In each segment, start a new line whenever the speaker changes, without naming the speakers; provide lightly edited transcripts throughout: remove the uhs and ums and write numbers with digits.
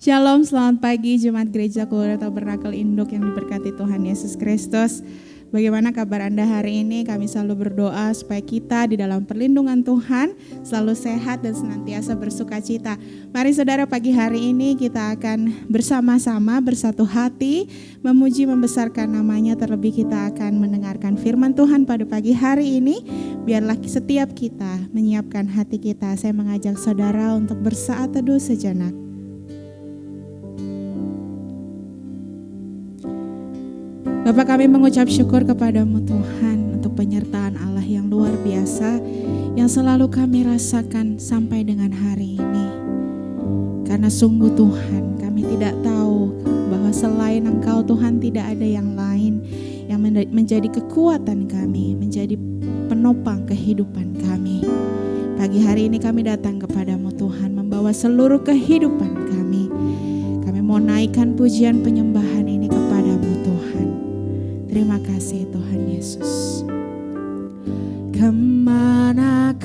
Shalom, selamat pagi Jemaat Gereja Keluarga Tabernakel Induk yang diberkati Tuhan Yesus Kristus. Bagaimana kabar Anda hari ini? Kami selalu berdoa supaya kita di dalam perlindungan Tuhan selalu sehat dan senantiasa bersukacita. Mari saudara, pagi hari ini kita akan bersama-sama bersatu hati memuji membesarkan namanya. Terlebih kita akan mendengarkan firman Tuhan pada pagi hari ini. Biarlah setiap kita menyiapkan hati kita. Saya mengajak saudara untuk bersaat teduh sejenak. Bapa, kami mengucap syukur kepadamu Tuhan untuk penyertaan Allah yang luar biasa yang selalu kami rasakan sampai dengan hari ini. Karena sungguh Tuhan, kami tidak tahu bahwa selain Engkau Tuhan tidak ada yang lain yang menjadi kekuatan kami, menjadi penopang kehidupan kami. Pagi hari ini kami datang kepadamu Tuhan membawa seluruh kehidupan kami. Kami mau naikkan pujian penyembahan ini kepadamu Tuhan. Terima kasih Tuhan Yesus. Kemanakah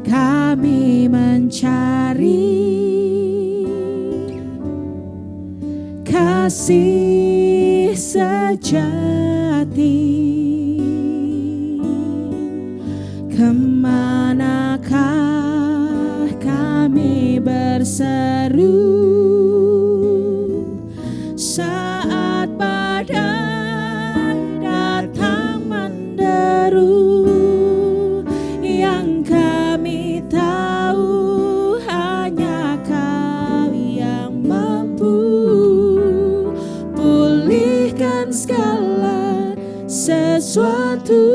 kami mencari kasih sejati? Kemanakah kami berseru saat badai datang menderu? Yang kami tahu hanya Kau yang mampu pulihkan segala sesuatu.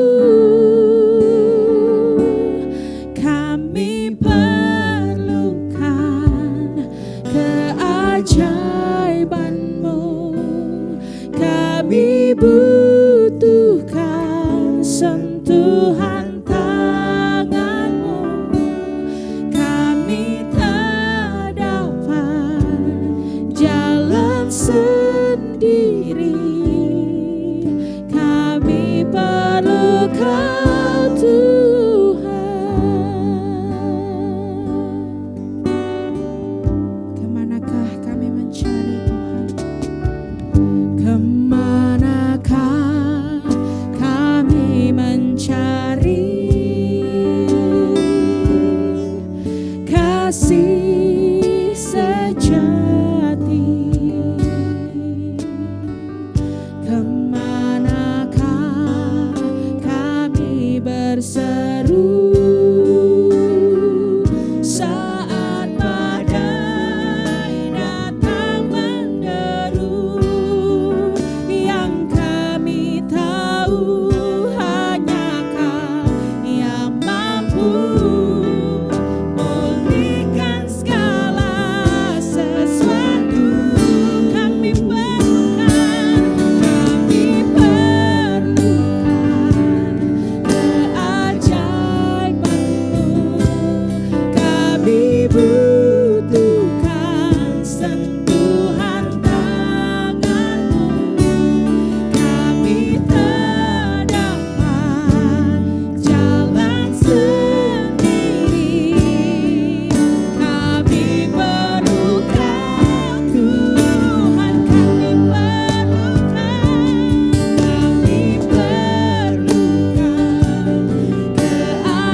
Kami perlukan keajaiban-Mu. Kami butuhkan sentuhan tangan-Mu. Kami tak dapat jalan sendiri. Kami perlu Kau Tuhan. Kemanakah kami mencari Tuhan? Kemanakah kami mencari kasih sejati? Kemanakah kami berseru saat badai datang menderu? Yang kami tahu hanya Kau yang mampu pulihkan segala sesuatu. Kami perlukan keajaiban-Mu. Kami butuhkan sentuhan tangan-Mu. Kami tak dapat jalan sendiri. Kami perlu Kau Tuhan. Kami perlukan keajaiban-Mu.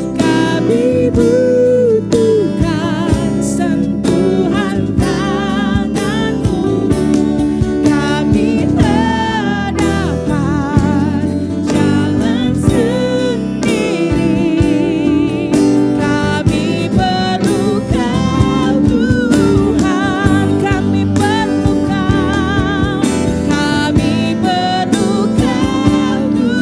Kami butuhkan sentuhan tangan-Mu. Kami tak dapat jalan sendiri. Kami perlu Kau Tuhan. Kami perlu Kau. Kami perlu Kau Tuhan.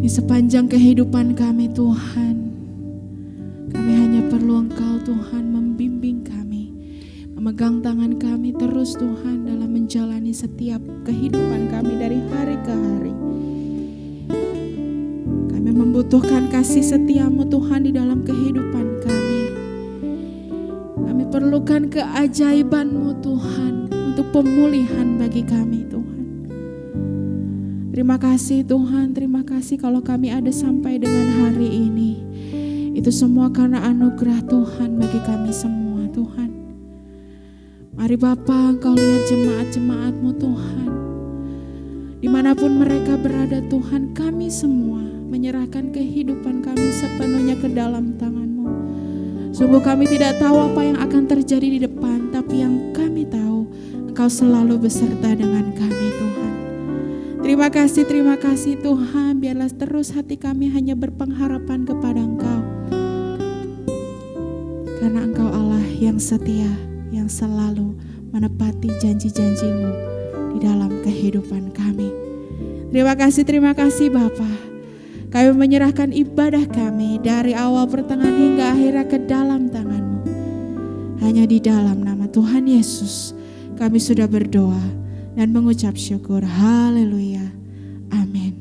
Di sepanjang kehidupan kami Tuhan, kami hanya perlu Engkau Tuhan membimbing kami, memegang tangan kami terus Tuhan dalam menjalani setiap kehidupan kami dari hari ke hari. Kami membutuhkan kasih setia-Mu Tuhan di dalam kehidupan kami. Kami perlukan keajaiban-Mu Tuhan untuk pemulihan bagi kami Tuhan. Terima kasih Tuhan, terima kasih kalau kami ada sampai dengan hari ini. Itu semua karena anugerah Tuhan bagi kami semua Tuhan. Mari Bapa, Engkau lihat jemaat-jemaat-Mu Tuhan. Dimanapun mereka berada Tuhan, kami semua menyerahkan kehidupan kami sepenuhnya ke dalam tangan-Mu. Sungguh kami tidak tahu apa yang akan terjadi di depan, tapi yang kami tahu Engkau selalu beserta dengan kami Tuhan. Terima kasih Tuhan, biarlah terus hati kami hanya berpengharapan kepada Engkau. Karena Engkau Allah yang setia, yang selalu menepati janji-janji-Mu di dalam kehidupan kami. Terima kasih Bapa. Kami menyerahkan ibadah kami dari awal pertengahan hingga akhirnya ke dalam tangan-Mu. Hanya di dalam nama Tuhan Yesus kami sudah berdoa dan mengucap syukur. Haleluya. Amin.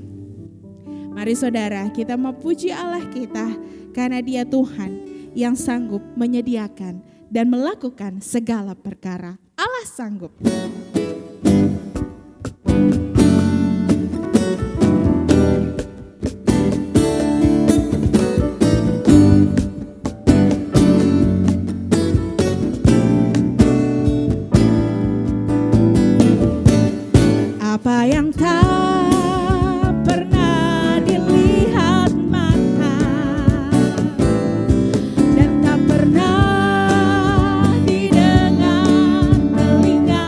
Mari saudara, kita mau puji Allah kita karena Dia Tuhan yang sanggup menyediakan dan melakukan segala perkara. Allah sanggup. Apa yang tak pernah dilihat mata dan tak pernah didengar telinga,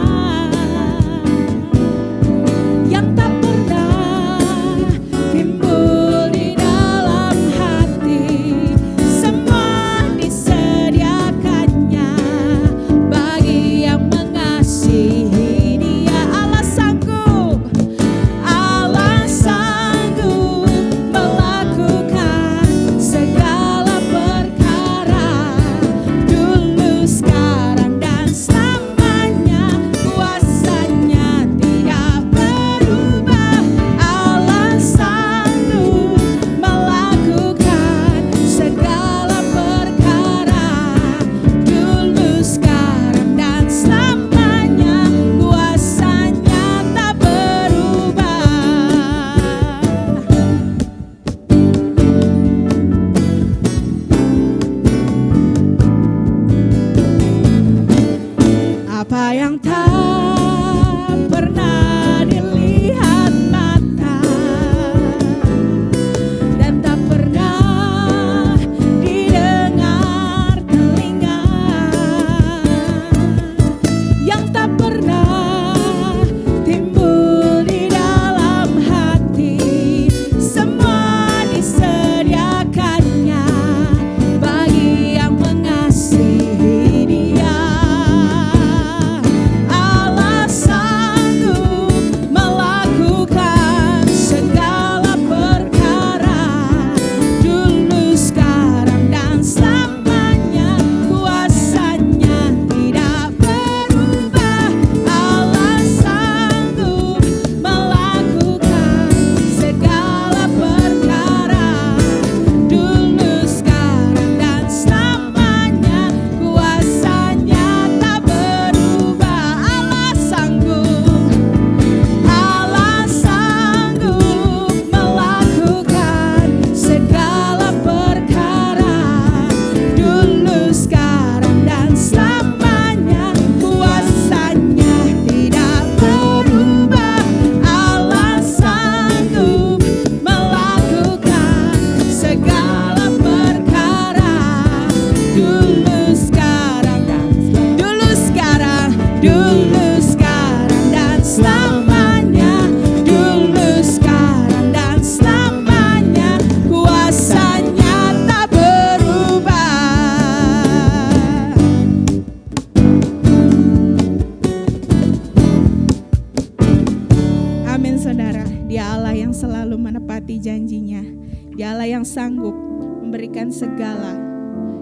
selalu menepati janjinya. Dialah yang sanggup memberikan segala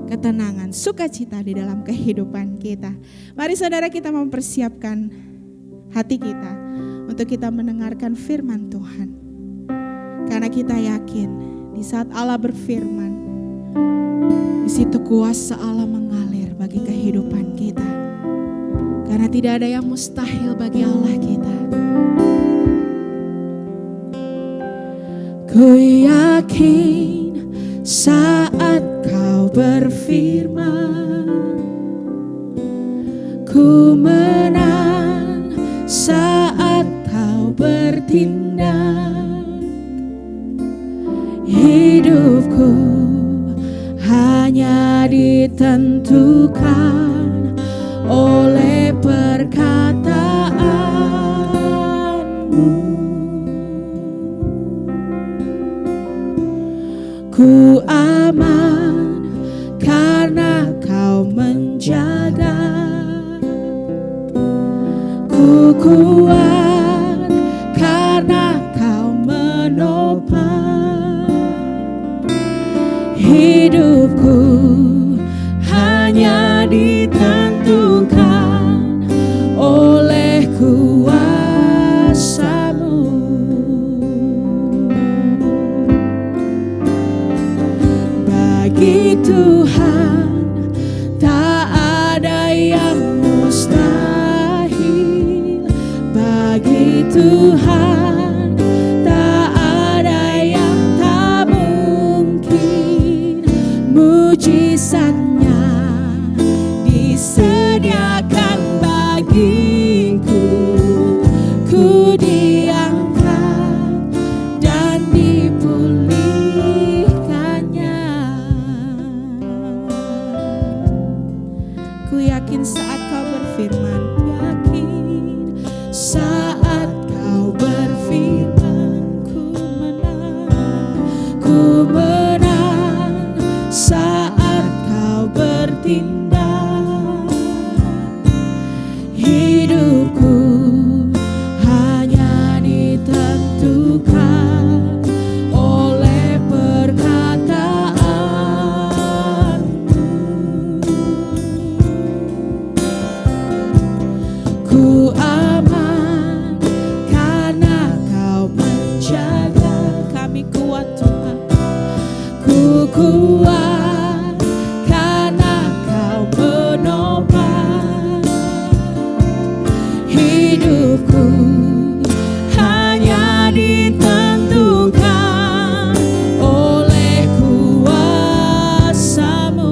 ketenangan, sukacita di dalam kehidupan kita. Mari saudara, kita mempersiapkan hati kita untuk kita mendengarkan firman Tuhan. Karena kita yakin di saat Allah berfirman, di situ kuasa Allah mengalir bagi kehidupan kita. Karena tidak ada yang mustahil bagi Allah kita. Ku yakin saat Kau berfirman, ku menang saat Kau bertindak. Hidupku hanya ditentukan oleh perkataanmu. Ku aman karena Kau menjaga. Ku kuat karena Kau menopang. Hidupku hanya ditentukan oleh kuasa-Mu. Bagi Tuhan tak ada yang mustahil. Bagi Tuhan tak ada yang tak mungkin. Mujizatnya disediakan bagiku. Ku diangkat dan dipulihkannya. Ku yakin saat Kau berfirman, yakin saat Kau berfirman, ku menang saat Kau bertindak. Hidupku hanya ditentukan oleh perkataan-Mu. Ku aman karena Kau menjaga. Kami kuat Tuhan. Ku kuat karena Kau menopang. Hidupku hanya ditentukan oleh kuasa-Mu.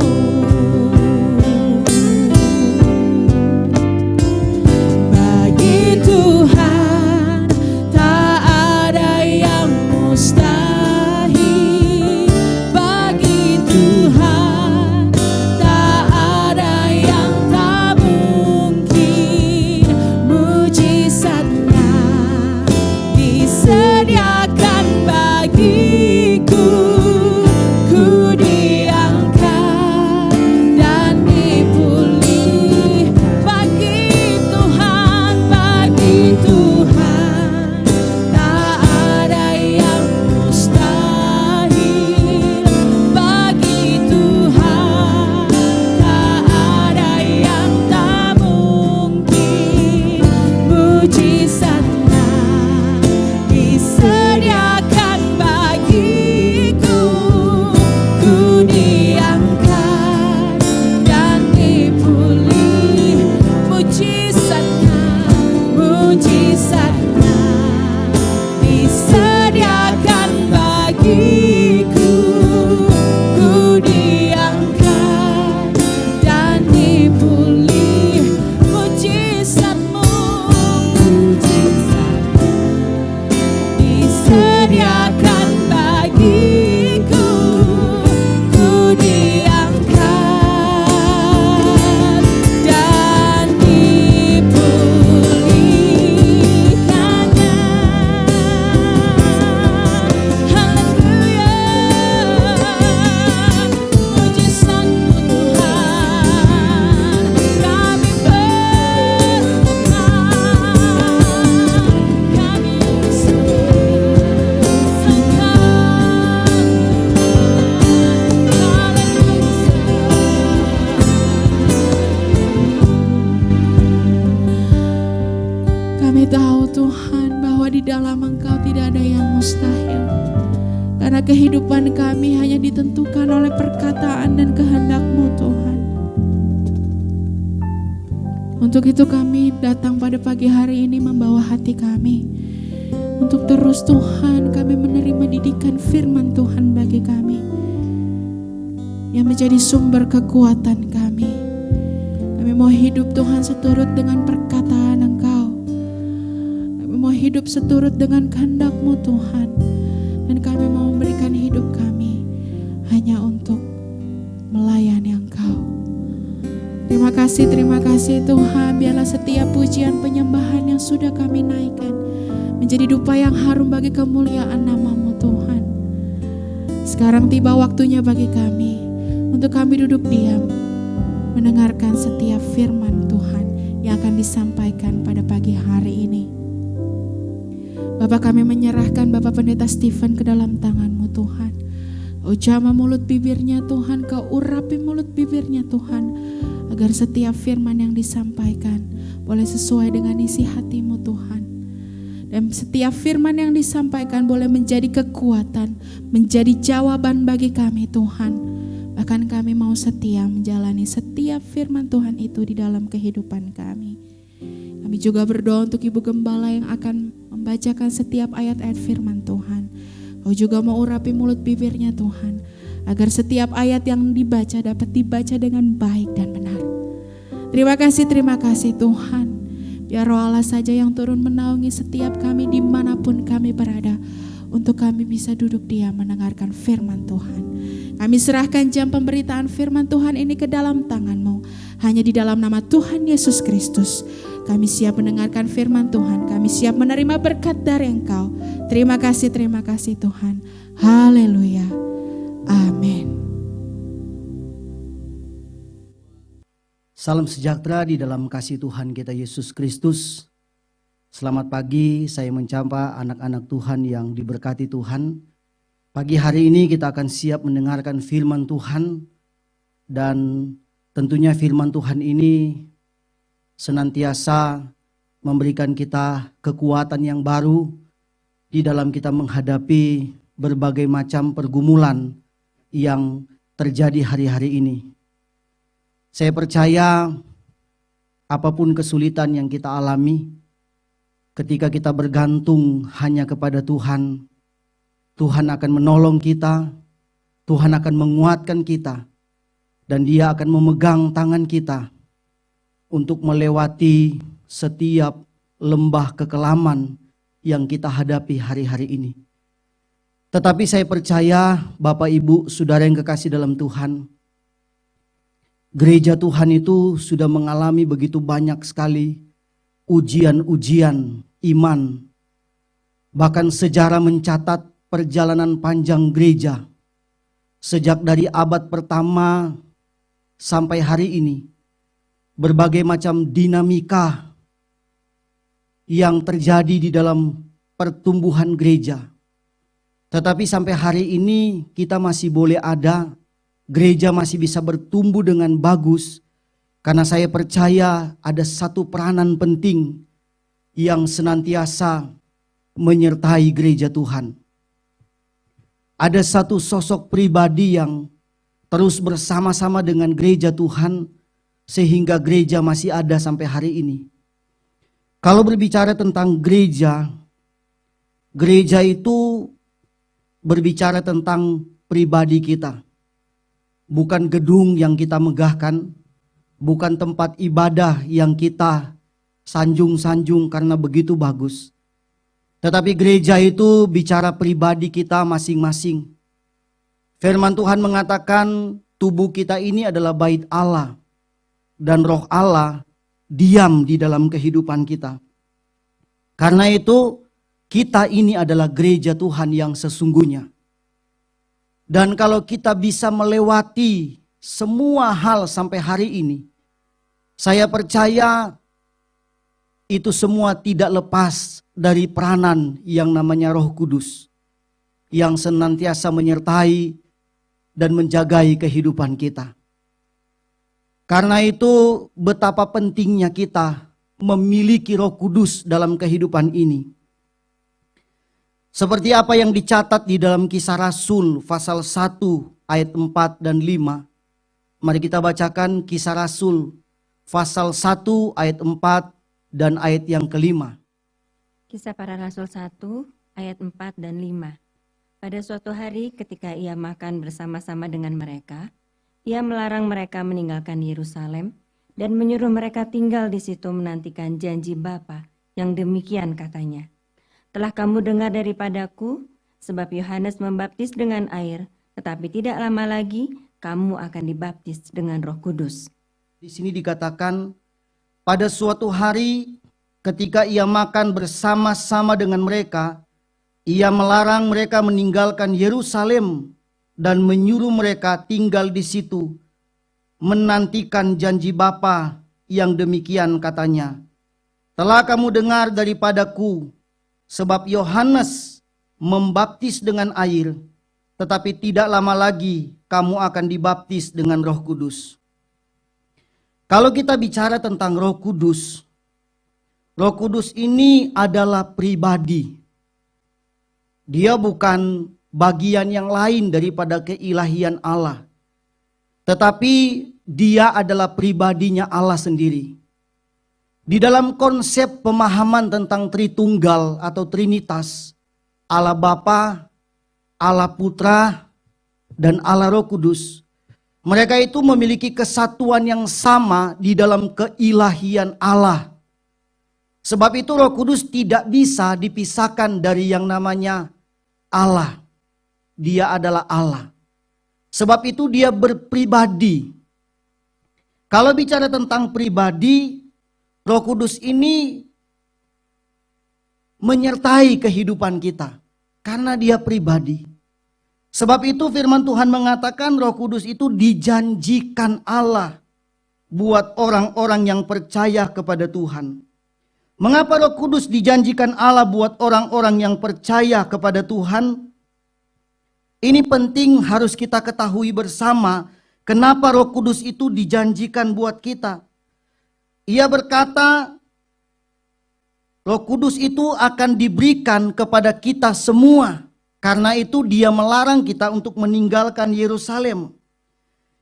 Bagi Tuhan tak ada yang mustahil. Bagi Tuhan tak ada yang tak mungkin. Mujizatnya disediakan bagiku. Ku diangkat dan dipulih. Bagi Tuhan tak ada yang mustahil. Bagi Tuhan tak ada yang tak mungkin. Mujizatnya disediakan bagiku. Ku diangkat dan dipulih. Mujizatnya disediakan bagiku. Ku diangkat dan dipulih. Mujizat-Mu disediakan bagiku. Ku diangkat dan dipulihkannya. Haleluya. Mujizat-Mu Tuhan kami perlukan. Kami tahu Tuhan bahwa di dalam Engkau tidak ada yang mustahil. Karena kehidupan kami hanya ditentukan oleh perkataan dan kehendak-Mu Tuhan. Untuk itu kami datang pada pagi hari ini membawa hati kami. Untuk terus Tuhan kami menerima didikan firman Tuhan bagi kami. Yang menjadi sumber kekuatan kami. Kami mau hidup Tuhan seturut dengan perkataan Engkau. Kami mau hidup seturut dengan kehendak-Mu Tuhan. Dan kami mau memberikan hidup kami hanya untuk melayani Engkau. Terima kasih Tuhan. Biarlah setiap pujian penyembahan yang sudah kami naikkan menjadi dupa yang harum bagi kemuliaan nama-Mu Tuhan. Sekarang tiba waktunya bagi kami untuk kami duduk diam, mendengarkan setiap firman Tuhan yang akan disampaikan pada pagi hari ini. Bapak, kami menyerahkan Bapak Pendeta Stephen ke dalam tangan-Mu Tuhan. Kau jamah mulut bibirnya Tuhan, Kau urapi mulut bibirnya Tuhan, agar setiap firman yang disampaikan boleh sesuai dengan isi hati-Mu Tuhan. Dan setiap firman yang disampaikan boleh menjadi kekuatan, menjadi jawaban bagi kami Tuhan. Bahkan kami mau setia menjalani setiap firman Tuhan itu di dalam kehidupan kami. Kami juga berdoa untuk Ibu Gembala yang akan membacakan setiap ayat-ayat firman Tuhan. Kau juga mau urapi mulut bibirnya Tuhan, agar setiap ayat yang dibaca dapat dibaca dengan baik dan benar. Terima kasih Tuhan. Biar Roh Allah saja yang turun menaungi setiap kami dimanapun kami berada, untuk kami bisa duduk diam mendengarkan firman Tuhan. Kami serahkan jam pemberitaan firman Tuhan ini ke dalam tangan-Mu. Hanya di dalam nama Tuhan Yesus Kristus kami siap mendengarkan firman Tuhan. Kami siap menerima berkat dari Engkau. Terima kasih Tuhan. Haleluya. Amin.
Salam sejahtera di dalam kasih Tuhan kita Yesus Kristus. Selamat pagi, saya menyapa anak-anak Tuhan yang diberkati Tuhan. Pagi hari ini kita akan siap mendengarkan firman Tuhan. Dan tentunya firman Tuhan ini senantiasa memberikan kita kekuatan yang baru di dalam kita menghadapi berbagai macam pergumulan yang terjadi hari-hari ini. Saya percaya apapun kesulitan yang kita alami, ketika kita bergantung hanya kepada Tuhan, Tuhan akan menolong kita, Tuhan akan menguatkan kita, dan Dia akan memegang tangan kita untuk melewati setiap lembah kekelaman yang kita hadapi hari-hari ini. Tetapi saya percaya Bapak Ibu Saudara yang kekasih dalam Tuhan, gereja Tuhan itu sudah mengalami begitu banyak sekali ujian-ujian iman. Bahkan sejarah mencatat perjalanan panjang gereja sejak dari abad pertama sampai hari ini. Berbagai macam dinamika yang terjadi di dalam pertumbuhan gereja. Tetapi sampai hari ini kita masih boleh ada, gereja masih bisa bertumbuh dengan bagus. Karena saya percaya ada satu peranan penting yang senantiasa menyertai gereja Tuhan. Ada satu sosok pribadi yang terus bersama-sama dengan gereja Tuhan sehingga gereja masih ada sampai hari ini. Kalau berbicara tentang gereja, gereja itu berbicara tentang pribadi kita. Bukan gedung yang kita megahkan, bukan tempat ibadah yang kita sanjung-sanjung karena begitu bagus. Tetapi gereja itu bicara pribadi kita masing-masing. Firman Tuhan mengatakan tubuh kita ini adalah bait Allah. Dan Roh Allah diam di dalam kehidupan kita. Karena itu kita ini adalah gereja Tuhan yang sesungguhnya. Dan kalau kita bisa melewati semua hal sampai hari ini, saya percaya itu semua tidak lepas dari peranan yang namanya Roh Kudus yang senantiasa menyertai dan menjagai kehidupan kita. Karena itu betapa pentingnya kita memiliki Roh Kudus dalam kehidupan ini. Seperti apa yang dicatat di dalam Kisah Rasul pasal 1 ayat 4 dan 5. Mari kita bacakan Kisah Rasul pasal 1 ayat 4 dan ayat yang kelima.
Kisah Para Rasul 1 ayat 4 dan 5. Pada suatu hari ketika ia makan bersama-sama dengan mereka, ia melarang mereka meninggalkan Yerusalem dan menyuruh mereka tinggal di situ menantikan janji Bapa yang demikian katanya. Telah kamu dengar daripadaku, sebab Yohanes membaptis dengan air, tetapi tidak lama lagi kamu akan dibaptis dengan Roh Kudus.
Di sini dikatakan, pada suatu hari ketika ia makan bersama-sama dengan mereka, ia melarang mereka meninggalkan Yerusalem dan menyuruh mereka tinggal di situ, menantikan janji Bapa yang demikian katanya. Telah kamu dengar daripadaku, sebab Yohanes membaptis dengan air, tetapi tidak lama lagi kamu akan dibaptis dengan Roh Kudus. Kalau kita bicara tentang Roh Kudus ini adalah pribadi. Dia bukan bagian yang lain daripada keilahian Allah, tetapi dia adalah pribadinya Allah sendiri. Di dalam konsep pemahaman tentang Tritunggal atau Trinitas, Allah Bapa, Allah Putra, dan Allah Roh Kudus, mereka itu memiliki kesatuan yang sama di dalam keilahian Allah. Sebab itu Roh Kudus tidak bisa dipisahkan dari yang namanya Allah. Dia adalah Allah. Sebab itu dia berpribadi. Kalau bicara tentang pribadi, Roh Kudus ini menyertai kehidupan kita karena dia pribadi. Sebab itu firman Tuhan mengatakan Roh Kudus itu dijanjikan Allah buat orang-orang yang percaya kepada Tuhan. Mengapa Roh Kudus dijanjikan Allah buat orang-orang yang percaya kepada Tuhan? Ini penting harus kita ketahui bersama. Kenapa Roh Kudus itu dijanjikan buat kita? Ia berkata, Roh Kudus itu akan diberikan kepada kita semua. Karena itu dia melarang kita untuk meninggalkan Yerusalem.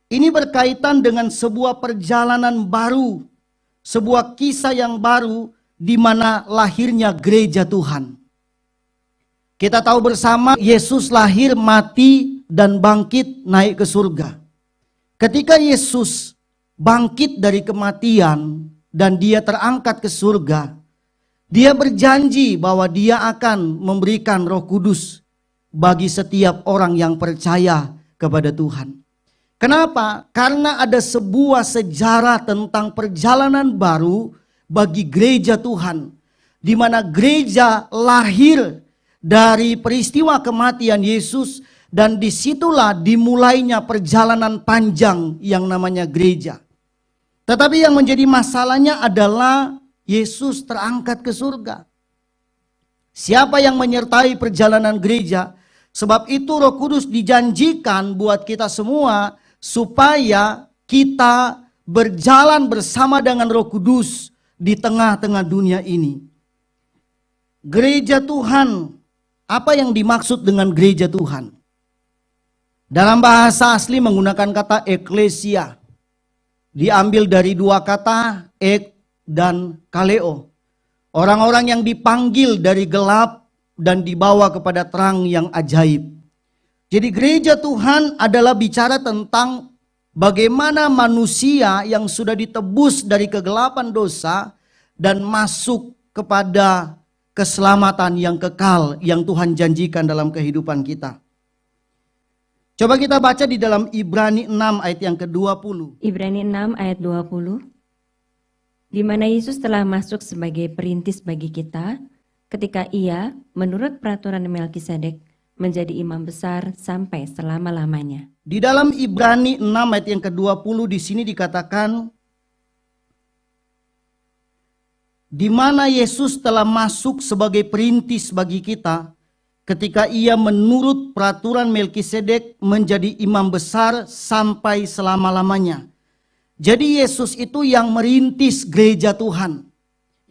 Ini berkaitan dengan sebuah perjalanan baru. Sebuah kisah yang baru di mana lahirnya gereja Tuhan. Kita tahu bersama Yesus lahir, mati, dan bangkit naik ke surga. Ketika Yesus bangkit dari kematian dan dia terangkat ke surga, dia berjanji bahwa dia akan memberikan Roh Kudus bagi setiap orang yang percaya kepada Tuhan. Kenapa? Karena ada sebuah sejarah tentang perjalanan baru bagi gereja Tuhan, di mana gereja lahir dari peristiwa kematian Yesus. Dan disitulah dimulainya perjalanan panjang yang namanya gereja. Tetapi yang menjadi masalahnya adalah Yesus terangkat ke surga. Siapa yang menyertai perjalanan gereja? Sebab itu Roh Kudus dijanjikan buat kita semua supaya kita berjalan bersama dengan Roh Kudus di tengah-tengah dunia ini. Gereja Tuhan, apa yang dimaksud dengan gereja Tuhan? Dalam bahasa asli menggunakan kata eklesia. Diambil dari dua kata, ek dan kaleo. Orang-orang yang dipanggil dari gelap dan dibawa kepada terang yang ajaib. Jadi gereja Tuhan adalah bicara tentang bagaimana manusia yang sudah ditebus dari kegelapan dosa dan masuk kepada keselamatan yang kekal yang Tuhan janjikan dalam kehidupan kita. Coba kita baca di dalam Ibrani 6 ayat yang ke-20.
Ibrani 6 ayat 20. Di mana Yesus telah masuk sebagai perintis bagi kita ketika ia menurut peraturan Melkisedek menjadi imam besar sampai selama-lamanya.
Di dalam Ibrani 6 ayat yang ke-20 di sini dikatakan di mana Yesus telah masuk sebagai perintis bagi kita ketika ia menurut peraturan Melkisedek menjadi imam besar sampai selama-lamanya. Jadi Yesus itu yang merintis gereja Tuhan.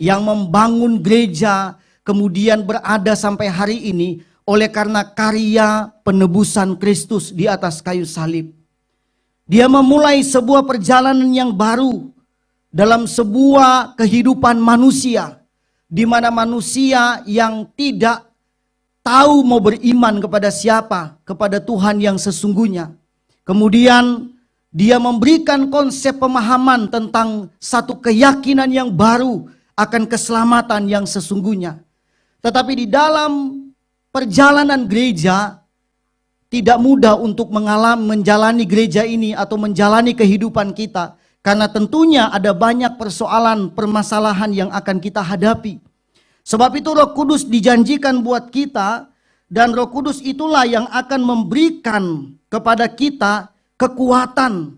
yang membangun gereja kemudian berada sampai hari ini oleh karena karya penebusan Kristus di atas kayu salib. Dia memulai sebuah perjalanan yang baru dalam sebuah kehidupan manusia, di mana manusia yang tidak tahu mau beriman kepada siapa, kepada Tuhan yang sesungguhnya. Kemudian dia memberikan konsep pemahaman tentang satu keyakinan yang baru akan keselamatan yang sesungguhnya. Tetapi di dalam perjalanan gereja tidak mudah untuk menjalani gereja ini atau menjalani kehidupan kita. Karena tentunya ada banyak persoalan, permasalahan yang akan kita hadapi. Sebab itu Roh Kudus dijanjikan buat kita, dan Roh Kudus itulah yang akan memberikan kepada kita kekuatan.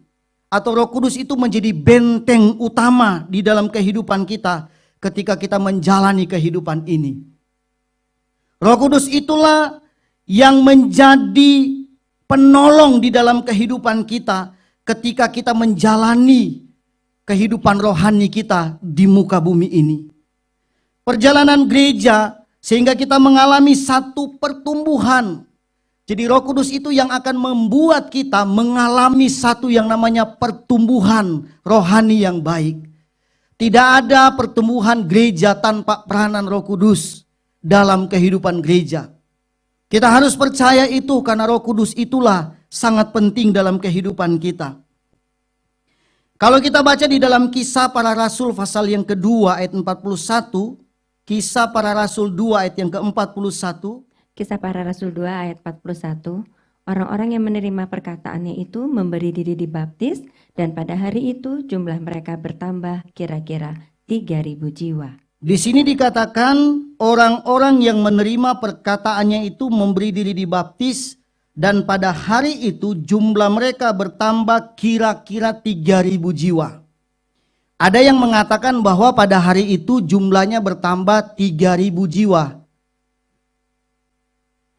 Atau Roh Kudus itu menjadi benteng utama di dalam kehidupan kita ketika kita menjalani kehidupan ini. Roh Kudus itulah yang menjadi penolong di dalam kehidupan kita ketika kita menjalani kehidupan rohani kita di muka bumi ini. Perjalanan gereja sehingga kita mengalami satu pertumbuhan. Jadi Roh Kudus itu yang akan membuat kita mengalami satu yang namanya pertumbuhan rohani yang baik. Tidak ada pertumbuhan gereja tanpa peranan Roh Kudus dalam kehidupan gereja. Kita harus percaya itu karena Roh Kudus itulah sangat penting dalam kehidupan kita. Kalau kita baca di dalam Kisah Para Rasul pasal yang kedua ayat 41, Kisah Para Rasul 2 ayat yang ke-41.
Kisah Para Rasul 2 ayat 41. Orang-orang yang menerima perkataannya itu memberi diri dibaptis, dan pada hari itu jumlah mereka bertambah kira-kira 3.000 jiwa.
Di sini dikatakan orang-orang yang menerima perkataannya itu memberi diri dibaptis, dan pada hari itu jumlah mereka bertambah kira-kira 3.000 jiwa. Ada yang mengatakan bahwa pada hari itu jumlahnya bertambah 3.000 jiwa.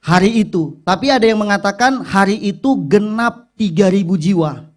Hari itu, tapi ada yang mengatakan hari itu genap 3.000 jiwa.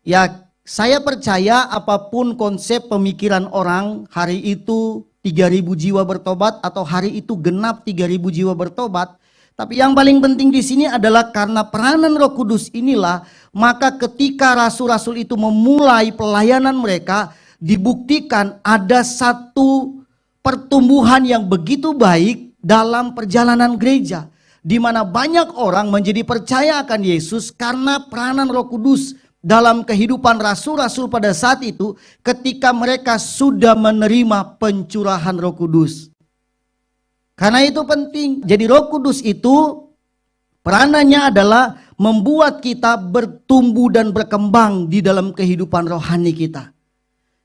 Ya, saya percaya apapun konsep pemikiran orang, hari itu 3.000 jiwa bertobat atau hari itu genap 3.000 jiwa bertobat. Tapi yang paling penting di sini adalah karena peranan Roh Kudus inilah, maka ketika rasul-rasul itu memulai pelayanan mereka, dibuktikan ada satu pertumbuhan yang begitu baik dalam perjalanan gereja. Di mana banyak orang menjadi percaya akan Yesus karena peranan Roh Kudus dalam kehidupan rasul-rasul pada saat itu ketika mereka sudah menerima pencurahan Roh Kudus. Karena itu penting. Jadi Roh Kudus itu peranannya adalah membuat kita bertumbuh dan berkembang di dalam kehidupan rohani kita.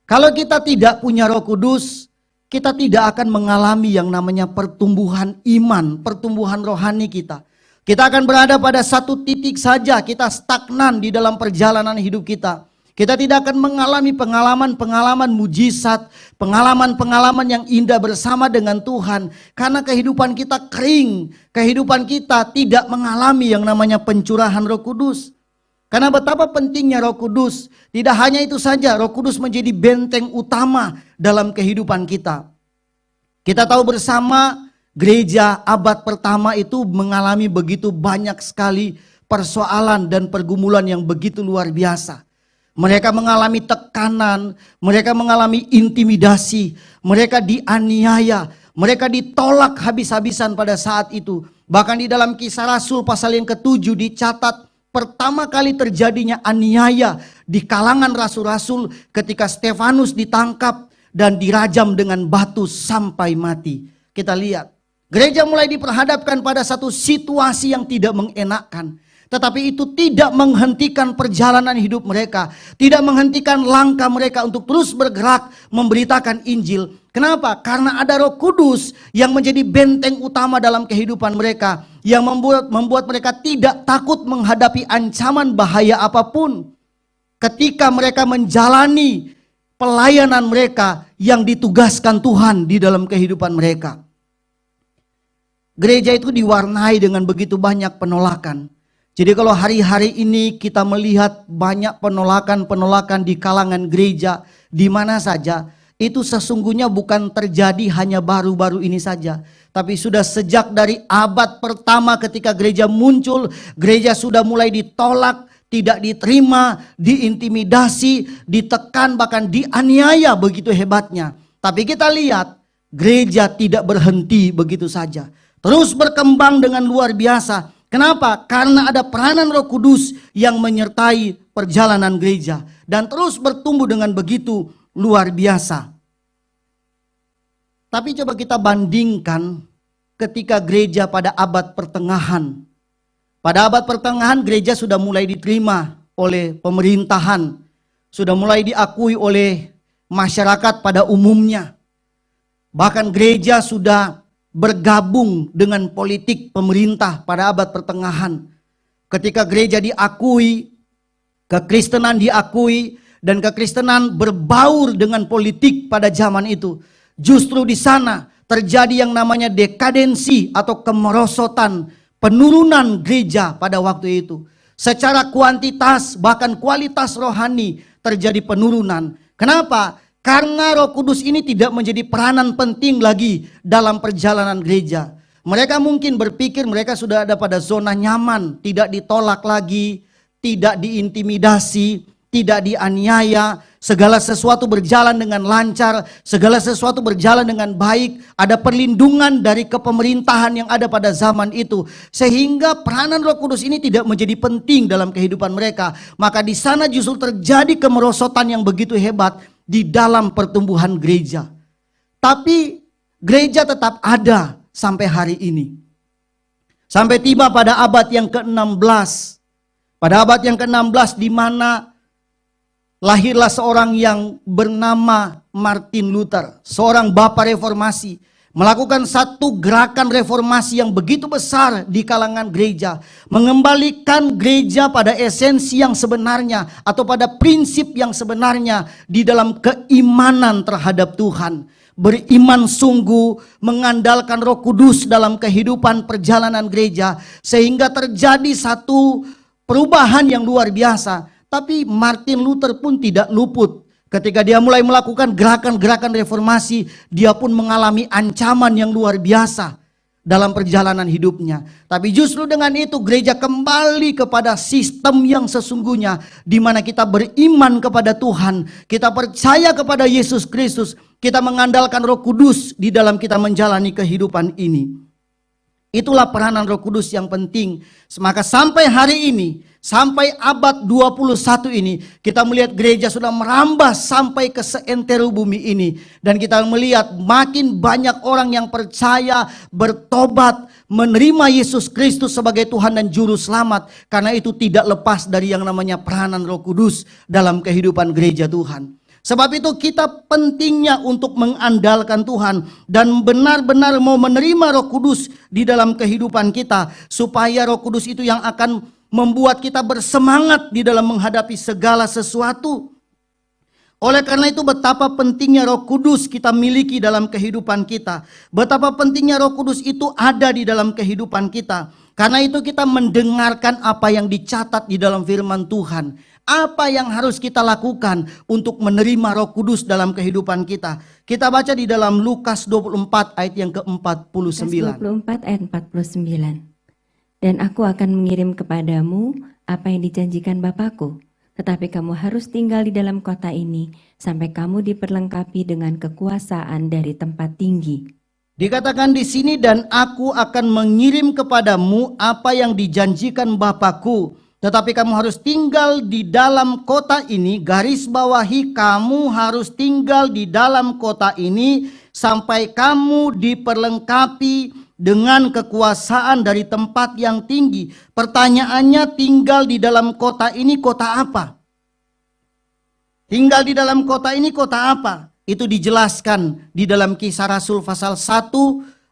Kalau kita tidak punya Roh Kudus, kita tidak akan mengalami yang namanya pertumbuhan iman, pertumbuhan rohani kita. Kita akan berada pada satu titik saja, kita stagnan di dalam perjalanan hidup kita. Kita tidak akan mengalami pengalaman-pengalaman mujizat, pengalaman-pengalaman yang indah bersama dengan Tuhan. Karena kehidupan kita kering, kehidupan kita tidak mengalami yang namanya pencurahan Roh Kudus. Karena betapa pentingnya Roh Kudus, tidak hanya itu saja, Roh Kudus menjadi benteng utama dalam kehidupan kita. Kita tahu bersama gereja abad pertama itu mengalami begitu banyak sekali persoalan dan pergumulan yang begitu luar biasa. Mereka mengalami tekanan, mereka mengalami intimidasi, mereka dianiaya, mereka ditolak habis-habisan pada saat itu. Bahkan di dalam Kisah Rasul pasal yang ke-7 dicatat pertama kali terjadinya aniaya di kalangan rasul-rasul ketika Stefanus ditangkap dan dirajam dengan batu sampai mati. Kita lihat, gereja mulai diperhadapkan pada satu situasi yang tidak mengenakkan. Tetapi itu tidak menghentikan perjalanan hidup mereka. Tidak menghentikan langkah mereka untuk terus bergerak memberitakan Injil. Kenapa? Karena ada Roh Kudus yang menjadi benteng utama dalam kehidupan mereka. Yang membuat mereka tidak takut menghadapi ancaman bahaya apapun. Ketika mereka menjalani pelayanan mereka yang ditugaskan Tuhan di dalam kehidupan mereka. Gereja itu diwarnai dengan begitu banyak penolakan. Jadi kalau hari-hari ini kita melihat banyak penolakan-penolakan di kalangan gereja, di mana saja, itu sesungguhnya bukan terjadi hanya baru-baru ini saja, tapi sudah sejak dari abad pertama ketika gereja muncul, gereja sudah mulai ditolak, tidak diterima, diintimidasi, ditekan, bahkan dianiaya begitu hebatnya. Tapi kita lihat gereja tidak berhenti begitu saja, terus berkembang dengan luar biasa. Kenapa? Karena ada peranan Roh Kudus yang menyertai perjalanan gereja dan terus bertumbuh dengan begitu luar biasa. Tapi coba kita bandingkan ketika gereja pada abad pertengahan. Pada abad pertengahan gereja sudah mulai diterima oleh pemerintahan, sudah mulai diakui oleh masyarakat pada umumnya. Bahkan gereja sudah bergabung dengan politik pemerintah pada abad pertengahan. Ketika gereja diakui, kekristenan diakui, dan kekristenan berbaur dengan politik pada zaman itu. Justru di sana terjadi yang namanya dekadensi atau kemerosotan, penurunan gereja pada waktu itu. Secara kuantitas bahkan kualitas rohani terjadi penurunan. Kenapa? Karena Roh Kudus ini tidak menjadi peranan penting lagi dalam perjalanan gereja. Mereka mungkin berpikir mereka sudah ada pada zona nyaman, tidak ditolak lagi, tidak diintimidasi, tidak dianiaya, segala sesuatu berjalan dengan lancar, segala sesuatu berjalan dengan baik, ada perlindungan dari kepemerintahan yang ada pada zaman itu. Sehingga peranan Roh Kudus ini tidak menjadi penting dalam kehidupan mereka. Maka di sana justru terjadi kemerosotan yang begitu hebat di dalam pertumbuhan gereja. Tapi gereja tetap ada sampai hari ini. Sampai tiba pada abad yang ke-16. Pada abad yang ke-16 di mana lahirlah seorang yang bernama Martin Luther, seorang bapa reformasi, melakukan satu gerakan reformasi yang begitu besar di kalangan gereja, mengembalikan gereja pada esensi yang sebenarnya atau pada prinsip yang sebenarnya di dalam keimanan terhadap Tuhan, beriman sungguh, mengandalkan Roh Kudus dalam kehidupan perjalanan gereja, sehingga terjadi satu perubahan yang luar biasa. Tapi Martin Luther pun tidak luput. Ketika dia mulai melakukan gerakan-gerakan reformasi, dia pun mengalami ancaman yang luar biasa dalam perjalanan hidupnya. Tapi justru dengan itu gereja kembali kepada sistem yang sesungguhnya, di mana kita beriman kepada Tuhan, kita percaya kepada Yesus Kristus, kita mengandalkan Roh Kudus di dalam kita menjalani kehidupan ini. Itulah peranan Roh Kudus yang penting. Maka sampai hari ini, sampai abad 21 ini, kita melihat gereja sudah merambah sampai ke seantero bumi ini. Dan kita melihat makin banyak orang yang percaya, bertobat, menerima Yesus Kristus sebagai Tuhan dan Juru Selamat. Karena itu tidak lepas dari yang namanya peranan Roh Kudus dalam kehidupan gereja Tuhan. Sebab itu kita pentingnya untuk mengandalkan Tuhan dan benar-benar mau menerima Roh Kudus di dalam kehidupan kita, supaya Roh Kudus itu yang akan membuat kita bersemangat di dalam menghadapi segala sesuatu. Oleh karena itu betapa pentingnya Roh Kudus kita miliki dalam kehidupan kita. Betapa pentingnya Roh Kudus itu ada di dalam kehidupan kita. Karena itu kita mendengarkan apa yang dicatat di dalam firman Tuhan. Apa yang harus kita lakukan untuk menerima Roh Kudus dalam kehidupan kita? Kita baca di dalam Lukas 24 ayat yang ke-49.
Lukas 24 ayat 49. Dan aku akan mengirim kepadamu apa yang dijanjikan Bapakku. Tetapi kamu harus tinggal di dalam kota ini sampai kamu diperlengkapi dengan kekuasaan dari tempat tinggi.
Dikatakan di sini, dan aku akan mengirim kepadamu apa yang dijanjikan Bapakku. Tetapi kamu harus tinggal di dalam kota ini, garis bawahi kamu harus tinggal di dalam kota ini sampai kamu diperlengkapi dengan kekuasaan dari tempat yang tinggi. Pertanyaannya, tinggal di dalam kota ini kota apa? Tinggal di dalam kota ini kota apa? Itu dijelaskan di dalam Kisah Rasul pasal 1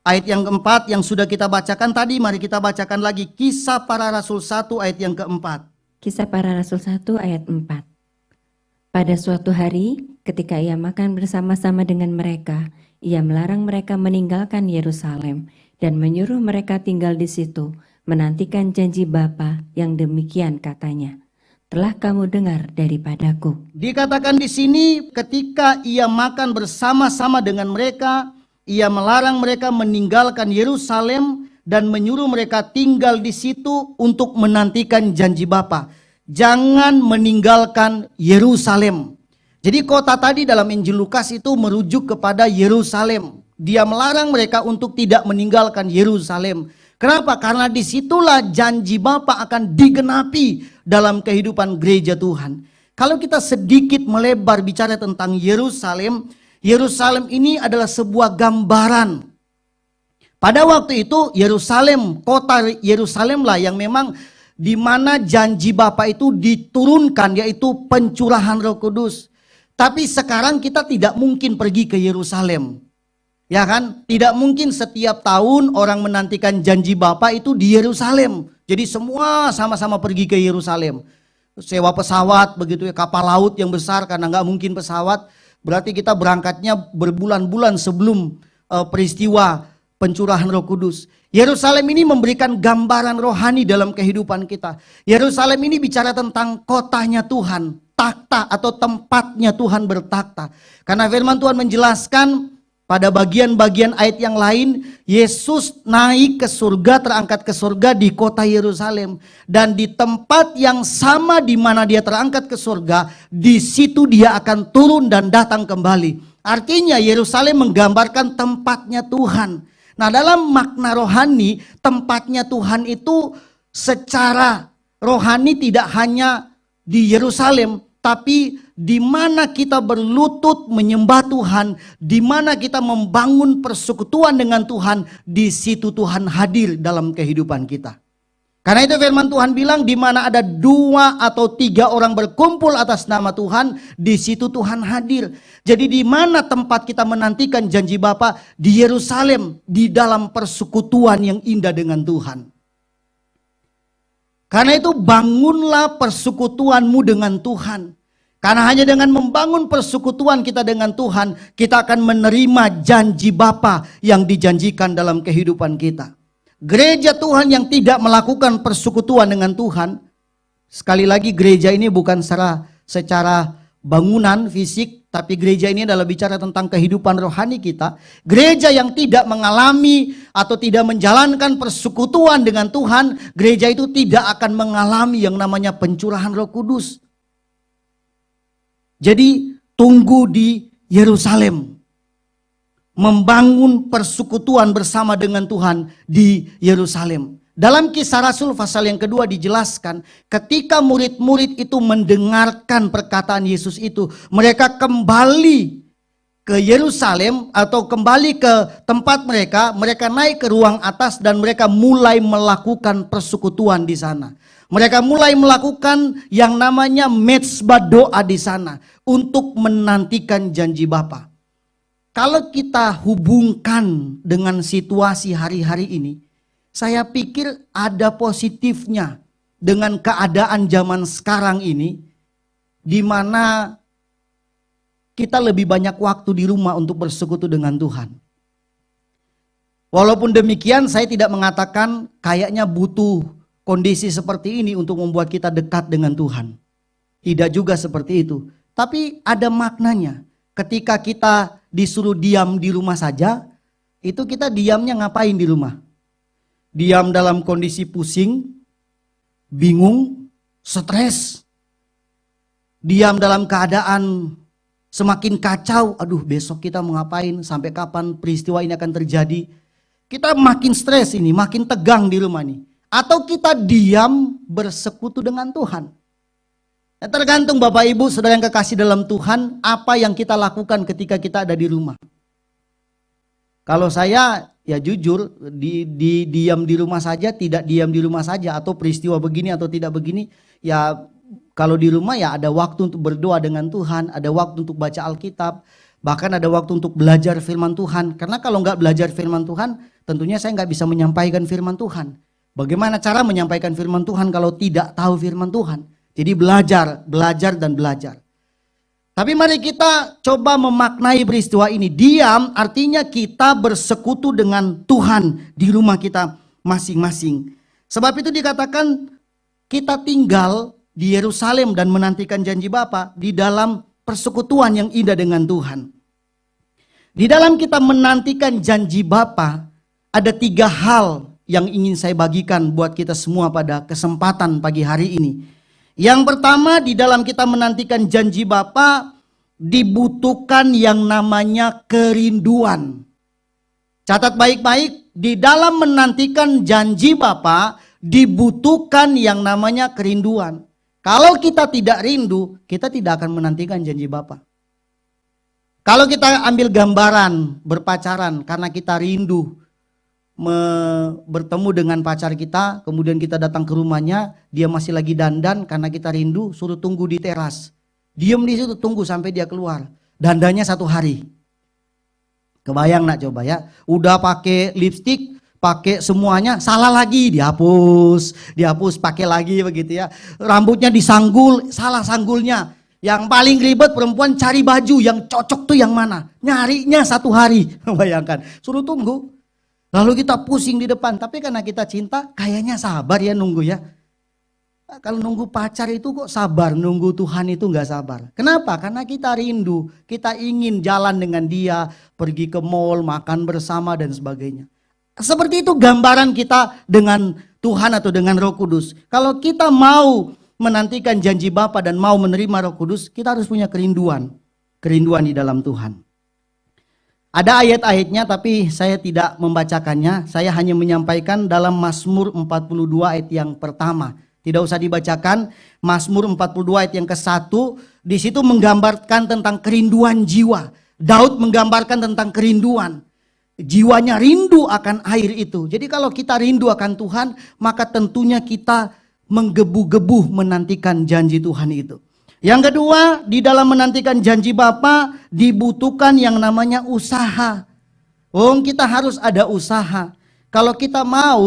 ayat yang keempat yang sudah kita bacakan tadi. Mari kita bacakan lagi Kisah Para Rasul 1 ayat yang keempat.
Kisah Para Rasul 1 ayat 4. Pada suatu hari ketika ia makan bersama-sama dengan mereka, ia melarang mereka meninggalkan Yerusalem dan menyuruh mereka tinggal di situ, menantikan janji Bapa yang demikian katanya. telah kamu dengar daripadaku.
Dikatakan di sini ketika ia makan bersama-sama dengan mereka, ia melarang mereka meninggalkan Yerusalem dan menyuruh mereka tinggal di situ untuk menantikan janji Bapa. Jangan meninggalkan Yerusalem. Jadi kota tadi dalam Injil Lukas itu merujuk kepada Yerusalem. Dia melarang mereka untuk tidak meninggalkan Yerusalem. Kenapa? Karena disitulah janji Bapa akan digenapi dalam kehidupan gereja Tuhan. Kalau kita sedikit melebar bicara tentang Yerusalem, Yerusalem ini adalah sebuah gambaran. Pada waktu itu Yerusalem, kota Yerusalem lah yang memang di mana janji Bapa itu diturunkan, yaitu pencurahan Roh Kudus. Tapi sekarang kita tidak mungkin pergi ke Yerusalem. Ya kan? Tidak mungkin setiap tahun orang menantikan janji Bapa itu di Yerusalem. Jadi semua sama-sama pergi ke Yerusalem. Sewa pesawat begitu ya, kapal laut yang besar karena nggak mungkin pesawat. Berarti kita berangkatnya berbulan-bulan sebelum peristiwa pencurahan Roh Kudus. Yerusalem ini memberikan gambaran rohani dalam kehidupan kita. Yerusalem ini bicara tentang kotanya Tuhan, takhta atau tempatnya Tuhan bertakhta. Karena firman Tuhan menjelaskan pada bagian-bagian ayat yang lain, Yesus naik ke surga, terangkat ke surga di kota Yerusalem. Dan di tempat yang sama di mana dia terangkat ke surga, di situ dia akan turun dan datang kembali. Artinya Yerusalem menggambarkan tempatnya Tuhan. Nah, dalam makna rohani, tempatnya Tuhan itu secara rohani tidak hanya di Yerusalem, tapi di mana kita berlutut menyembah Tuhan, di mana kita membangun persekutuan dengan Tuhan, di situ Tuhan hadir dalam kehidupan kita. Karena itu firman Tuhan bilang, di mana ada 2 atau 3 orang berkumpul atas nama Tuhan, di situ Tuhan hadir. Jadi di mana tempat kita menantikan janji Bapa? Di Yerusalem, di dalam persekutuan yang indah dengan Tuhan. Karena itu bangunlah persekutuanmu dengan Tuhan. Karena hanya dengan membangun persekutuan kita dengan Tuhan, kita akan menerima janji Bapa yang dijanjikan dalam kehidupan kita. Gereja Tuhan yang tidak melakukan persekutuan dengan Tuhan, sekali lagi gereja ini bukan secara bangunan fisik, tapi gereja ini adalah bicara tentang kehidupan rohani kita. Gereja yang tidak mengalami atau tidak menjalankan persekutuan dengan Tuhan, gereja itu tidak akan mengalami yang namanya pencurahan Roh Kudus. Jadi tunggu di Yerusalem. Membangun persekutuan bersama dengan Tuhan di Yerusalem. Dalam Kisah Rasul pasal yang kedua dijelaskan, ketika murid-murid itu mendengarkan perkataan Yesus itu, mereka kembali ke Yerusalem atau kembali ke tempat mereka naik ke ruang atas dan mereka mulai melakukan persekutuan di sana. Mereka mulai melakukan yang namanya mezbah doa di sana untuk menantikan janji Bapa. Kalau kita hubungkan dengan situasi hari-hari ini, saya pikir ada positifnya dengan keadaan zaman sekarang ini, di mana kita lebih banyak waktu di rumah untuk bersekutu dengan Tuhan. Walaupun demikian, saya tidak mengatakan kayaknya butuh kondisi seperti ini untuk membuat kita dekat dengan Tuhan. Tidak juga seperti itu. Tapi ada maknanya. Ketika kita disuruh diam di rumah saja, itu kita diamnya ngapain di rumah? Diam dalam kondisi pusing, bingung, stres. Diam dalam keadaan semakin kacau, aduh besok kita mau ngapain, sampai kapan peristiwa ini akan terjadi. Kita makin stres ini, makin tegang di rumah nih. Atau kita diam bersekutu dengan Tuhan. Ya, tergantung Bapak Ibu saudara yang kekasih dalam Tuhan, apa yang kita lakukan ketika kita ada di rumah. Kalau saya ya jujur, diam di rumah saja, tidak diam di rumah saja, atau peristiwa begini atau tidak begini, ya kalau di rumah ya ada waktu untuk berdoa dengan Tuhan, ada waktu untuk baca Alkitab, bahkan ada waktu untuk belajar firman Tuhan. Karena kalau nggak belajar firman Tuhan, tentunya saya nggak bisa menyampaikan firman Tuhan. Bagaimana cara menyampaikan firman Tuhan kalau tidak tahu firman Tuhan? Jadi belajar dan belajar. Tapi mari kita coba memaknai peristiwa ini. Diam artinya kita bersekutu dengan Tuhan di rumah kita masing-masing. Sebab itu dikatakan kita tinggal di Yerusalem dan menantikan janji Bapa di dalam persekutuan yang indah dengan Tuhan. Di dalam kita menantikan janji Bapa, ada 3 hal yang ingin saya bagikan buat kita semua pada kesempatan pagi hari ini. Yang pertama, di dalam kita menantikan janji Bapa, dibutuhkan yang namanya kerinduan. Catat baik-baik, di dalam menantikan janji Bapa, dibutuhkan yang namanya kerinduan. Kalau kita tidak rindu, kita tidak akan menantikan janji Bapa. Kalau kita ambil gambaran berpacaran karena kita rindu bertemu dengan pacar kita, kemudian kita datang ke rumahnya, dia masih lagi dandan karena kita rindu, suruh tunggu di teras. Diam di situ tunggu sampai dia keluar. Dandannya 1 hari. Kebayang nak coba ya, udah pakai lipstik, pakai semuanya, salah lagi, dihapus, pakai lagi begitu ya. Rambutnya disanggul, salah sanggulnya. Yang paling ribet perempuan cari baju yang cocok tuh yang mana. Nyarinya 1 hari, bayangkan. Suruh tunggu. Lalu kita pusing di depan, tapi karena kita cinta, kayaknya sabar ya nunggu ya. Kalau nunggu pacar itu kok sabar, nunggu Tuhan itu gak sabar. Kenapa? Karena kita rindu, kita ingin jalan dengan dia, pergi ke mall, makan bersama dan sebagainya. Seperti itu gambaran kita dengan Tuhan atau dengan Roh Kudus. Kalau kita mau menantikan janji Bapa dan mau menerima Roh Kudus, kita harus punya kerinduan di dalam Tuhan. Ada ayat-ayatnya tapi saya tidak membacakannya, saya hanya menyampaikan dalam Mazmur 42 ayat yang pertama. Tidak usah dibacakan, Mazmur 42 ayat yang ke-1, di situ menggambarkan tentang kerinduan jiwa. Daud menggambarkan tentang kerinduan. Jiwanya rindu akan air itu. Jadi kalau kita rindu akan Tuhan, maka tentunya kita menggebu-gebu menantikan janji Tuhan itu. Yang kedua, di dalam menantikan janji Bapa dibutuhkan yang namanya usaha. Kita harus ada usaha. Kalau kita mau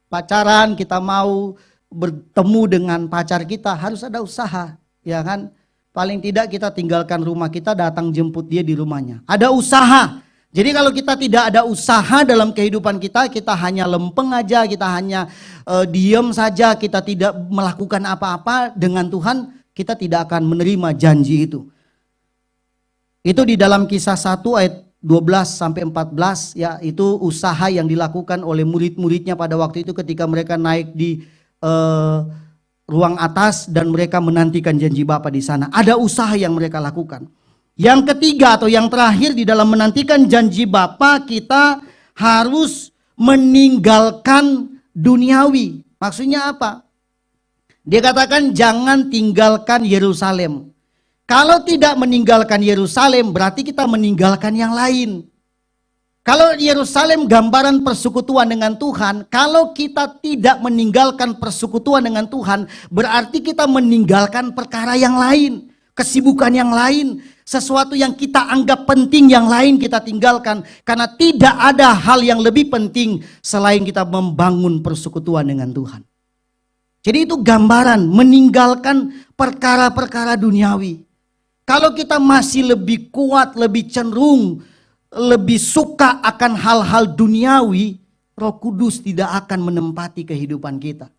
pacaran, kita mau bertemu dengan pacar kita, harus ada usaha, ya kan? Paling tidak kita tinggalkan rumah kita, datang jemput dia di rumahnya. Ada usaha. Jadi kalau kita tidak ada usaha dalam kehidupan kita, kita hanya lempeng aja, kita hanya diam saja, kita tidak melakukan apa-apa dengan Tuhan, kita tidak akan menerima janji itu. Itu di dalam Kisah 1 ayat 12 sampai 14 ya, itu usaha yang dilakukan oleh murid-muridnya pada waktu itu ketika mereka naik di ruang atas dan mereka menantikan janji Bapa di sana. Ada usaha yang mereka lakukan. Yang ketiga atau yang terakhir di dalam menantikan janji Bapa, kita harus meninggalkan duniawi. Maksudnya apa? Dia katakan jangan tinggalkan Yerusalem. Kalau tidak meninggalkan Yerusalem berarti kita meninggalkan yang lain. Kalau Yerusalem gambaran persekutuan dengan Tuhan, kalau kita tidak meninggalkan persekutuan dengan Tuhan, berarti kita meninggalkan perkara yang lain, kesibukan yang lain, sesuatu yang kita anggap penting yang lain kita tinggalkan. Karena tidak ada hal yang lebih penting selain kita membangun persekutuan dengan Tuhan. Jadi itu gambaran meninggalkan perkara-perkara duniawi. Kalau kita masih lebih kuat, lebih cenderung, lebih suka akan hal-hal duniawi, Roh Kudus tidak akan menempati kehidupan kita.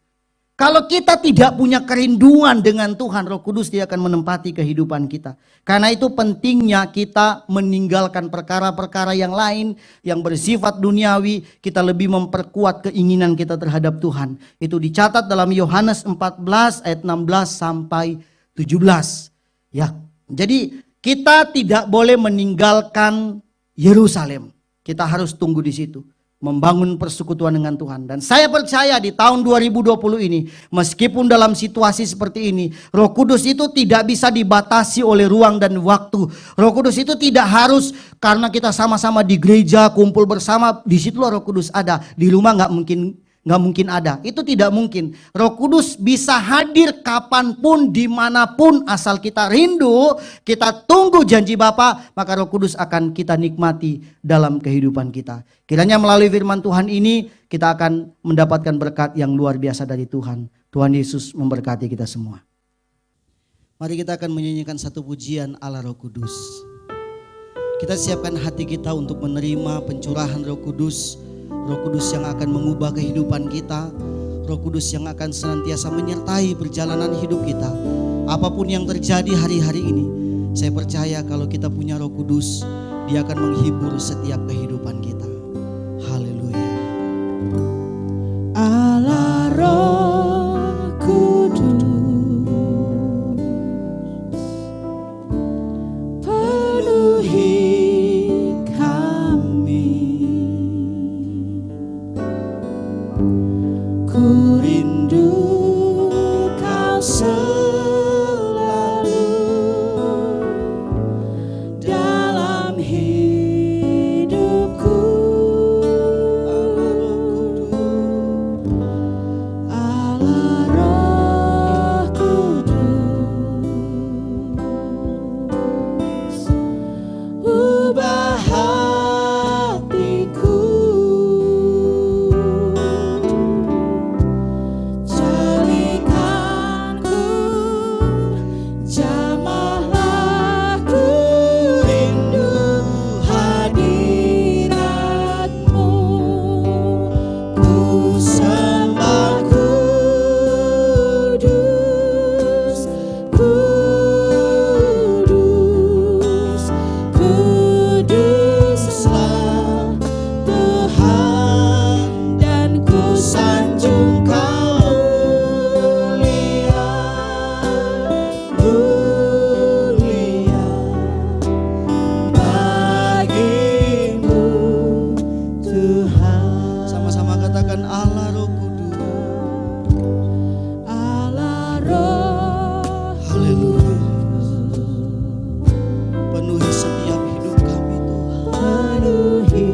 Kalau kita tidak punya kerinduan dengan Tuhan, Roh Kudus tidak akan menempati kehidupan kita. Karena itu pentingnya kita meninggalkan perkara-perkara yang lain yang bersifat duniawi, kita lebih memperkuat keinginan kita terhadap Tuhan. Itu dicatat dalam Yohanes 14 ayat 16 sampai 17. Ya, jadi kita tidak boleh meninggalkan Yerusalem. Kita harus tunggu di situ, membangun persekutuan dengan Tuhan. Dan saya percaya di tahun 2020 ini, meskipun dalam situasi seperti ini, Roh Kudus itu tidak bisa dibatasi oleh ruang dan waktu. Roh Kudus itu tidak harus karena kita sama-sama di gereja, kumpul bersama, di situlah Roh Kudus ada. Di rumah nggak mungkin ada. Itu tidak mungkin. Roh Kudus bisa hadir kapanpun, dimanapun, asal kita rindu, kita tunggu janji Bapa, maka Roh Kudus akan kita nikmati dalam kehidupan kita. Kiranya melalui firman Tuhan ini, kita akan mendapatkan berkat yang luar biasa dari Tuhan. Tuhan Yesus memberkati kita semua. Mari kita akan menyanyikan satu pujian ala Roh Kudus. Kita siapkan hati kita untuk menerima pencurahan Roh Kudus. Roh Kudus yang akan mengubah kehidupan kita, Roh Kudus yang akan senantiasa menyertai perjalanan hidup kita. Apapun yang terjadi hari-hari ini, saya percaya kalau kita punya Roh Kudus, Dia akan menghibur setiap kehidupan kita. Haleluya.
Allah Roh Kudus, penuhi kami. Ku rindu Kau selalu dalam hidupku. Allah Roh Kudus, ubah hatiku, jadikanku jamahlah, ku rindu hadirat-Mu. Ku sembah Kudus, Kudus, Kuduslah Tuhan, dan ku sanjung Kau mulia, mulia bagi-Mu Tuhan.
Sama-sama katakan Allah Roh Kudus.
Allah Roh
Haleluya. Penuhi setiap hidup kami Tuhan.
penuhi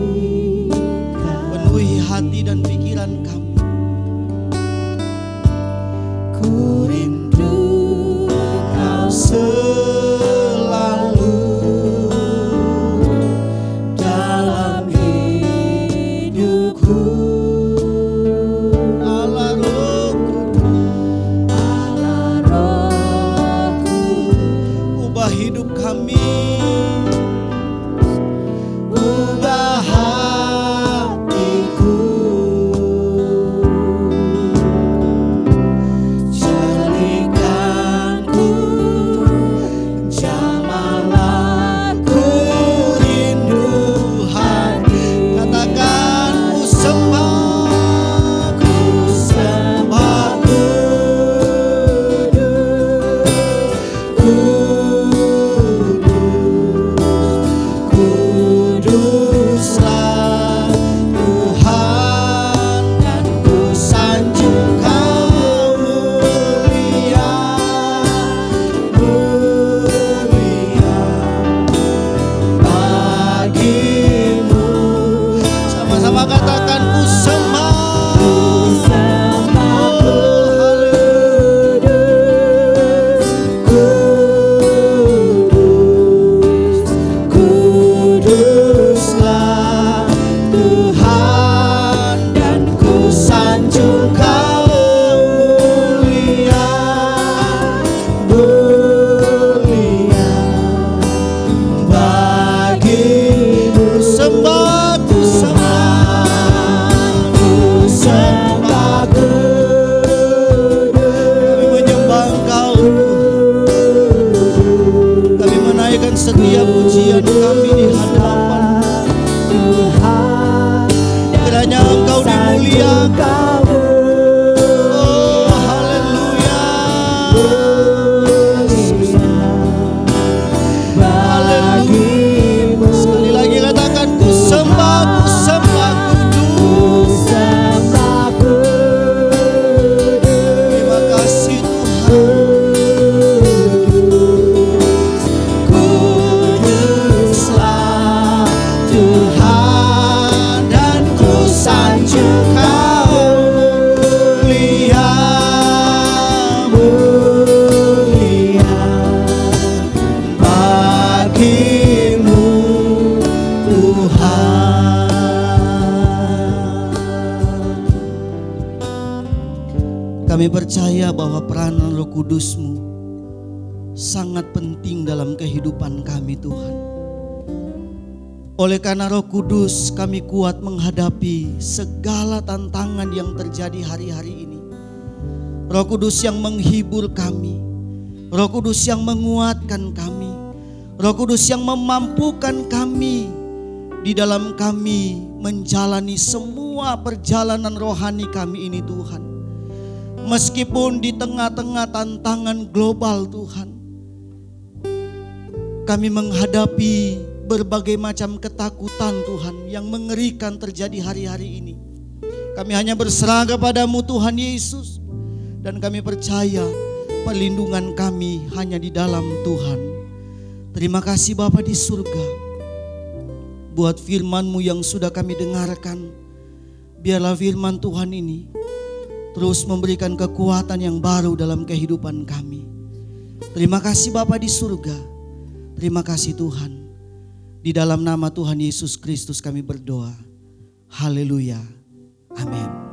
kami.
Penuhi hati dan pikiran kami.
Ku rindu Kau selalu dalam hidupku.
Allah Roh Kudus,
Allah Roh Kudus,
ubah hidup kami.
ubah hatiku, jadikanku jamahlah, ku rindu hadirat.
Katakan ku sembah,
Ku sembah Kudus, Kuduslah Tuhan, dan ku sanjung Kau mulia, mulia bagi-Mu.
sama-sama katakan ku sembah.
Ku sembah Kudus, Kudus, Kuduslah Tuhan, dan ku sanjung Kau mulia, mulia bagi-Mu.
Sembah, ku sembah.
Ku sembah Kudus,
Kami menyembah Engkau. Kami menaikkan setiap pujian kami di hadapan.
Tuhan,
Kiranya Engkau dimuliakan. Oh, haleluya.
bagi-Mu.
Sekali lagi katakan ku sembah Kudus.
Sembah Kudus,
Terima kasih Tuhan.
Kuduslah Tuhan, dan ku sanjung Kau mulia, mulia bagi-Mu Tuhan.
Kami percaya bahwa peranan Roh Kudus-Mu sangat penting dalam kehidupan kami Tuhan. Oleh karena Roh Kudus kami kuat menghadapi segala tantangan yang terjadi hari-hari ini. Roh Kudus yang menghibur kami, Roh Kudus yang menguatkan kami, Roh Kudus yang memampukan kami di dalam kami menjalani semua perjalanan rohani kami ini Tuhan. Meskipun di tengah-tengah tantangan global Tuhan, kami menghadapi berbagai macam ketakutan Tuhan yang mengerikan terjadi hari-hari ini. Kami hanya berserah kepada-Mu Tuhan Yesus, dan kami percaya perlindungan kami hanya di dalam Tuhan. Terima kasih Bapa di surga buat firman-Mu yang sudah kami dengarkan. Biarlah firman Tuhan ini terus memberikan kekuatan yang baru dalam kehidupan kami. Terima kasih Bapa di surga. Terima kasih Tuhan. Di dalam nama Tuhan Yesus Kristus kami berdoa. Haleluya. Amin.